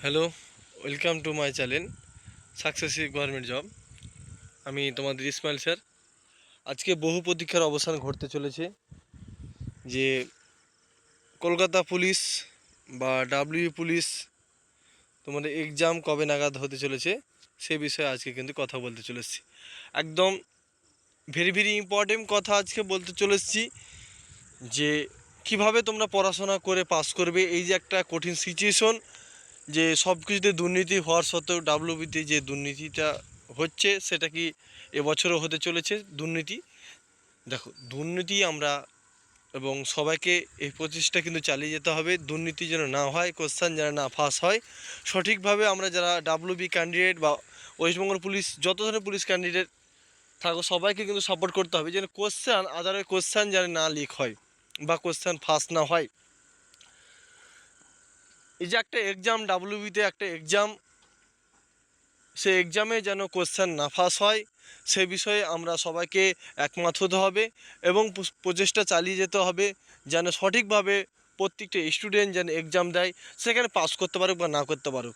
Hello, welcome to my channel সাকসেসি government job. আমি তোমাদের ইসমাইল স্যার। আজকে বহু প্রতীক্ষার অবসান ঘটতে চলেছে যে কলকাতা পুলিশ বা পুলিশ তোমাদের এক্সাম কবে নাগাদ হতে চলেছে সে বিষয়ে আজকে কিন্তু কথা বলতে চলেছি। একদম ভেরি ভেরি ইম্পর্টেন্ট কথা আজকে বলতে চলেছি যে কিভাবে তোমরা পড়াশোনা করে পাস করবে। এই যে একটা কঠিন সিচুয়েশন, যে সব কিছুতে দুর্নীতি হওয়ার সত্ত্বেও ডাব্লিউবিতে যে দুর্নীতিটা হচ্ছে সেটা কি এবছরও হতে চলেছে দুর্নীতি। দেখো, দুর্নীতি আমরা এবং সবাইকে এই প্রচেষ্টা কিন্তু চালিয়ে যেতে হবে, দুর্নীতি যেন না হয়, কোশ্চেন যেন না ফাঁস হয়। সঠিকভাবে আমরা যারা ডাব্লিউবি ক্যান্ডিডেট বা ওয়েস্টবেঙ্গল পুলিশ যত ধরনের পুলিশ ক্যান্ডিডেট থাকো সবাইকে কিন্তু সাপোর্ট করতে হবে যেন কোশ্চেন আদারে কোশ্চেন যেন না লিক হয় বা কোশ্চেন ফাঁস না হয়। এই যে একটা এক্সাম, ডাব্লিউবিতে একটা এক্সাম, সে এক্সামে যেন কোশ্চেন না ফাঁস হয় সে বিষয়ে আমরা সবাইকে একমত হতে হবে এবং প্রচেষ্টা চালিয়ে যেতে হবে যেন সঠিকভাবে প্রত্যেকটা স্টুডেন্ট যেন এক্সাম দেয়, সেখানে পাস করতে পারুক বা না করতে পারুক,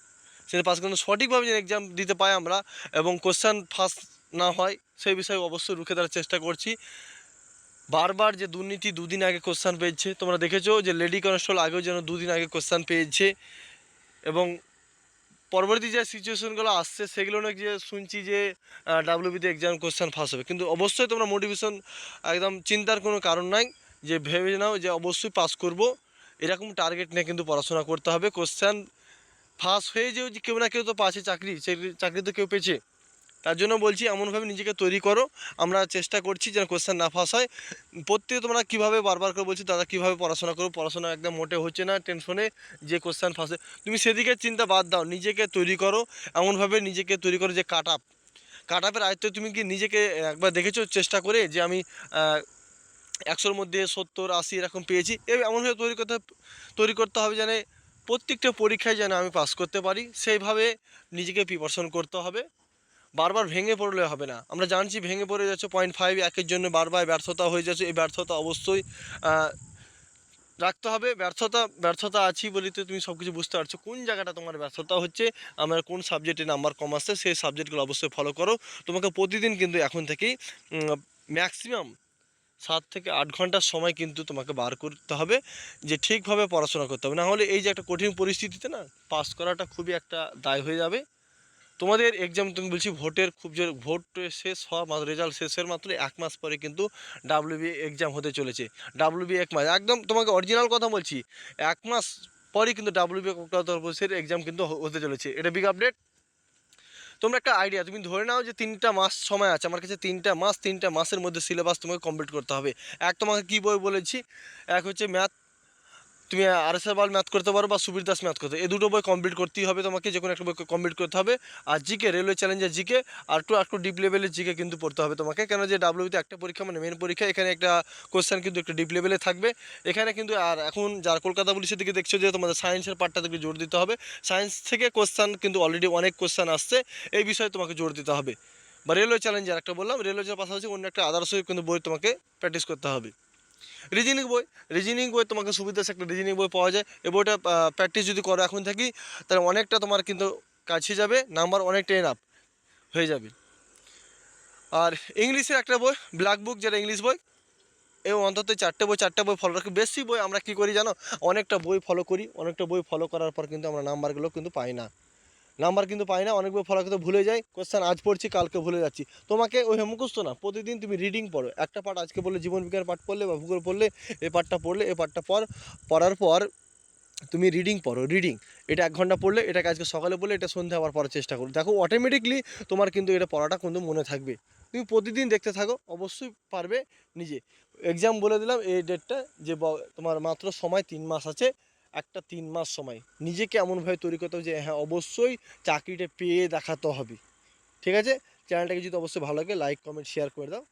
সেটা পাস করতে সঠিকভাবে যেন এক্সাম দিতে পাই আমরা এবং কোশ্চেন ফাঁস না হয় সেই বিষয়ে অবশ্যই রুখে দেওয়ার চেষ্টা করছি। বারবার যে দুর্নীতি, দুদিন আগে কোশ্চেন পেয়েছে, তোমরা দেখেছো যে লেডি কনস্টেবল আগেও যেন দুদিন আগে কোশ্চেন পেয়েছে এবং পরবর্তী যে সিচুয়েশনগুলো আসছে সেগুলো নাকি যে শুনছি যে ডাব্লিউবিতে এক্সাম কোশ্চেন ফাঁস হবে, কিন্তু অবশ্যই তোমরা মোটিভেশন একদম চিন্তার কোনো কারণ নাই, যে ভেবে নাও যে অবশ্যই পাস করব এরকম টার্গেট নিয়ে কিন্তু পড়াশোনা করতে হবে। কোশ্চেন ফাঁস হয়ে যেও যে কেউ না কেউ তো পাচ্ছে চাকরি, চাকরি তো কেউ পেয়েছে, তার জন্য বলছি এমনভাবে নিজেকে তৈরি করো। আমরা চেষ্টা করছি যেন কোশ্চেন না ফাঁস হয়। প্রত্যেকে তোমরা কীভাবে বারবার করে বলছি দাদা কীভাবে পড়াশোনা করো, পড়াশোনা একদম মোটে হচ্ছে না, টেনশনে যে কোশ্চেন ফাঁসে, তুমি সেদিকে চিন্তা বাদ দাও, নিজেকে তৈরি করো। এমনভাবে নিজেকে তৈরি করো যে কাট আপের আয়ত্তে তুমি কি নিজেকে একবার দেখেছো চেষ্টা করে যে আমি 100-র মধ্যে 70-80 এরকম পেয়েছি, এমনভাবে তৈরি করতে হবে যেন প্রত্যেকটা পরীক্ষায় যেন আমি পাস করতে পারি, সেইভাবে নিজেকে প্রিপারেশন করতে হবে। বারবার ভেঙে পড়লে হবে না। আমরা জানছি ভেঙে পড়ে যাচ্ছে 0.5 একের জন্য বারবার ব্যর্থতা হয়ে যাচ্ছে, এই ব্যর্থতা অবশ্যই রাখতে হবে। ব্যর্থতা আছি বলি তো তুমি সব কিছু বুঝতে পারছো কোন জায়গাটা তোমার ব্যর্থতা হচ্ছে, আমার কোন সাবজেক্টে নাম্বার কম আসছে, সেই সাবজেক্টগুলো অবশ্যই ফলো করো। তোমাকে প্রতিদিন কিন্তু এখন থেকেই ম্যাক্সিমাম 7 থেকে 8 ঘন্টার সময় কিন্তু তোমাকে বার করতে হবে, যে ঠিকভাবে পড়াশোনা করতে হবে, না হলে এই যে একটা কঠিন পরিস্থিতিতে না পাস করাটা খুবই একটা দায় হয়ে যাবে। তোমাদের এক্সাম তুমি বলছি ভোটের খুব জোর, ভোট শেষ হওয়া রেজাল্ট শেষের মাত্র 1 মাস পরে কিন্তু ডাব্লিউবি এক্সাম হতে চলেছে। ডাব্লিউবি 1 মাস, একদম তোমাকে অরিজিনাল কথা বলছি, 1 মাস পরেই কিন্তু ডাব্লিউবি কলকাতা পুলিশের এক্সাম কিন্তু হতে চলেছে। এটা বিগ আপডেট। তোমরা একটা আইডিয়া তুমি ধরে নাও যে 3টা মাস সময় আছে আমার কাছে, 3টা মাস, 3টা মাসের মধ্যে সিলেবাস তোমাকে কমপ্লিট করতে হবে। তোমাকে কী বই বলেছি, এক হচ্ছে ম্যাথ, তুমি আরএসএর বল ম্যাথ করতে পারো বা সুবীর দাস ম্যাথ করতে, এই দুটো বই কমপ্লিট করতেই হবে তোমাকে, যে কোনো একটা বই কমপ্লিট করতে হবে। আর জিকে, রেলওয়ে চ্যালেঞ্জের জিকে, আর একটু ডিপ লেভেলের জিকে কিন্তু পড়তে হবে তোমাকে, কেন যে ডাব্লিউবিতে একটা পরীক্ষা মানে মেন পরীক্ষা, এখানে একটা কোশ্চেন কিন্তু একটু ডিপ লেভেলে থাকবে এখানে কিন্তু। আর এখন যার কলকাতা পুলিশের দিকে দেখছো যে তোমাদের সায়েন্সের পার্টটা থেকে জোর দিতে হবে, সায়েন্স থেকে কোশ্চেন কিন্তু অলরেডি অনেক কোশ্চেন আসছে, এই বিষয়ে তোমাকে জোর দিতে হবে। বা রেলওয়ে চ্যালেঞ্জার একটা বললাম, রেলওয়ে পাশাপাশি অন্য একটা আদার্সও কিন্তু বই তোমাকে প্র্যাকটিস করতে হবে। রিজনিং বই তোমাকে সুবিধা একটা রিজনিং বই পাওয়া যায়, এই বইটা প্র্যাকটিস যদি করো এখন থাকি তাহলে অনেকটা তোমার কিন্তু কাছে যাবে, নাম্বার অনেকটা এনাফ হয়ে যাবে। আর ইংলিশের একটা বই ব্ল্যাক বুক, যেটা ইংলিশ বই, এবং অন্তত 4টে বই ফলো রাখি। বেশি বই আমরা কী করি জানো, অনেকটা বই ফলো করি, অনেকটা বই ফলো করার পর কিন্তু আমরা নাম্বার কিন্তু পাই না, অনেক বই ফলো করতে ভুলে যাই, কোশ্চেন আজ পড়ছি কালকে ভুলে যাচ্ছি। তোমাকে ওই মুখস্থ না, প্রতিদিন তুমি রিডিং পড়ো, একটা পার্ট আজকে পড়লে, জীবন বিজ্ঞান পাঠ পড়লে বা ভূগোল পড়লে, এই পাঠটা পড়লে, এই পাঠটা পড়ার পর তুমি রিডিং পড়ো। এটা 1 ঘন্টা পড়লে, এটাকে আজকে সকালে পড়লে, এটা সন্ধ্যা আবার পড়ার চেষ্টা করো, দেখো অটোমেটিকলি তোমার কিন্তু এটা পড়াটা কিন্তু মনে থাকবে। তুমি প্রতিদিন দেখতে থাকো, অবশ্যই পারবে নিজে। এক্সাম বলে দিলাম এই ডেটটা, যে তোমার মাত্র সময় 3 মাস আছে, একটা 3 মাস সময় নিজেকে এমনভাবে তৈরি করতে হবে যে হ্যাঁ অবশ্যই চাকরিটা পেয়ে দেখাতে হবে। ঠিক আছে, চ্যানেলটাকে যদি অবশ্যই ভালো লাগে লাইক কমেন্ট শেয়ার করে দাও।